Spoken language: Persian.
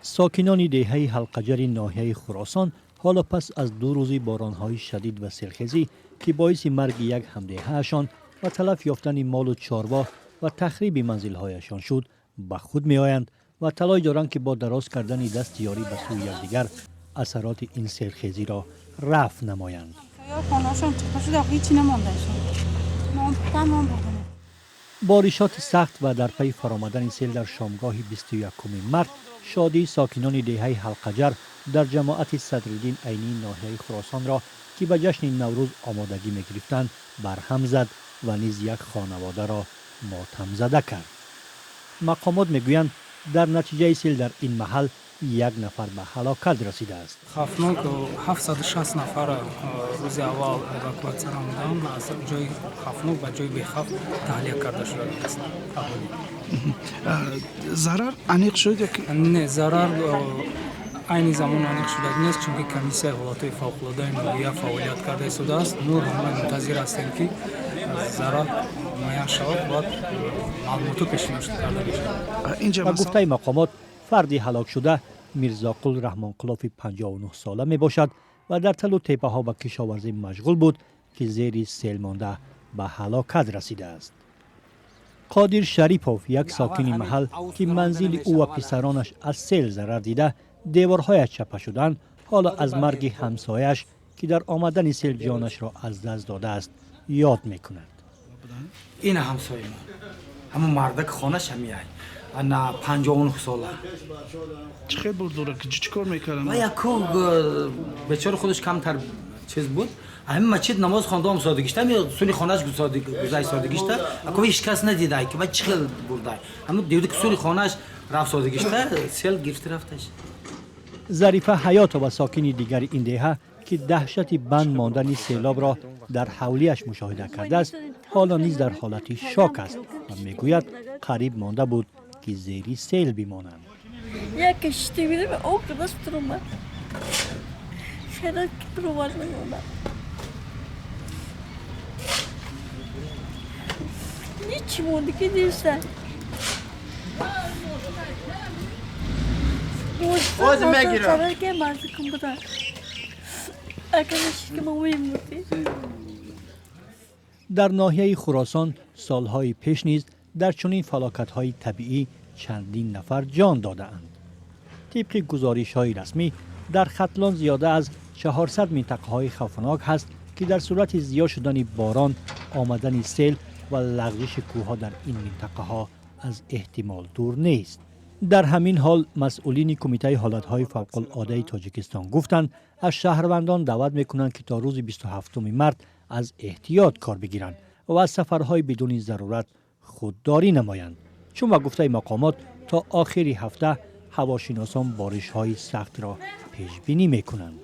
ساکنان دهه حلقجر ناحیه خراسان حالا پس از 2 روز بارانهای شدید و سیلخیزی که باعث مرگ یک همدیهه‌شان و تلف یافتن مال و چاروا و تخریب منزل‌هایشان شد به خود می‌آیند و تلاش دارند که با دراز کردن دست یاری به سوی یکدیگر اثرات این سیلخیزی را رفع نمایند. بارشات سخت و در پی فرآمدن سیل در شامگاه 21 مارس شادی ساکنان دهه حلقجر در جماعت صدرالدین عینی ناحیه خراسان را که به جشن نوروز آمادگی می‌گرفتند برهم زد و نیز یک خانواده را ماتم زده کرد. مقامات میگویند در نتیجه سیل در این محل 1 نفر به هلاکت رسیده است. خفناک 760 نفر روز اول اواکواسیون نمودند از جای خفناک به جای بیخف تحلیل کرده شده است. ضرر عمیق شد یا که نه، ضرر عین زمان عمیق شده نیست، چون که کمیسیون حالات فوق‌العاده نوعیه فعالیت کرده شده است. ما هم منتظر هستیم که ضرر معین شود و معلومات پیش‌بینی کرده بشه. با گفته مقامات فردی هلاک شده میرزاقل رحمان قلافی 59 ساله می باشد و در تل و تپه ها و کشاورزی مشغول بود که زیر سیل مانده به هلاکت رسیده است. قادر شریپوف یک ساکن محل که منزل او و پسرانش از سیل ضرر دیده دیوارهایش چپه شدند، حالا از مرگ همسایش که در آمدن سیل جانش را از دست داده است یاد می کند. این همسایه ما همون مردک خانه‌ش همیه انا 59 ساله چه بود دوره که چی کار میکردن؟ و یکو بیچاره خودش کمتر چیز بود. همین مسجد نماز خوانده هم سادگیش تا سولی خانه‌اش گذای سادگیش تا اكو هیچ کس ندیده که بعد چخل برده. همون دیده که سولی خانه‌اش رفت سادگیش تا سیل گرفته رفتش. ظریفه حیات و ساکن دیگر این دهه که دهشت بند ماندن سیلاب را در حولیش مشاهده کرده است، حالا نیز در حالت شاک است و میگوید قریب مانده بود که زیر سیل بمانند. یک کشتی میره به او که دست ترومد شاید که ترومد میموند هیچی مونده که نیستن. اوز میگیرم که مرزی کن بودن اکنشی که ما میموندی. در ناحیه خراسان سالهای پیش نیز در چنین فلاکت‌های طبیعی چندین نفر جان داده‌اند. طبق گزارش‌های رسمی در ختلان زیاده از 400 منطقه‌های خوفناک هست که در صورت زیاد شدن باران، آمدن سیل و لغزش کوه‌ها در این منطقه‌ها از احتمال دور نیست. در همین حال مسئولین کمیته حالت‌های فوق‌العاده تاجیکستان گفتند از شهروندان دعوت می‌کنند که تا روز 27 مارس از احتیاط کار بگیرند و از سفرهای بدون ضرورت خودداری نمایند، چون با گفته مقامات تا آخر هفته هواشناسان بارش‌های سخت را پیش بینی می‌کنند.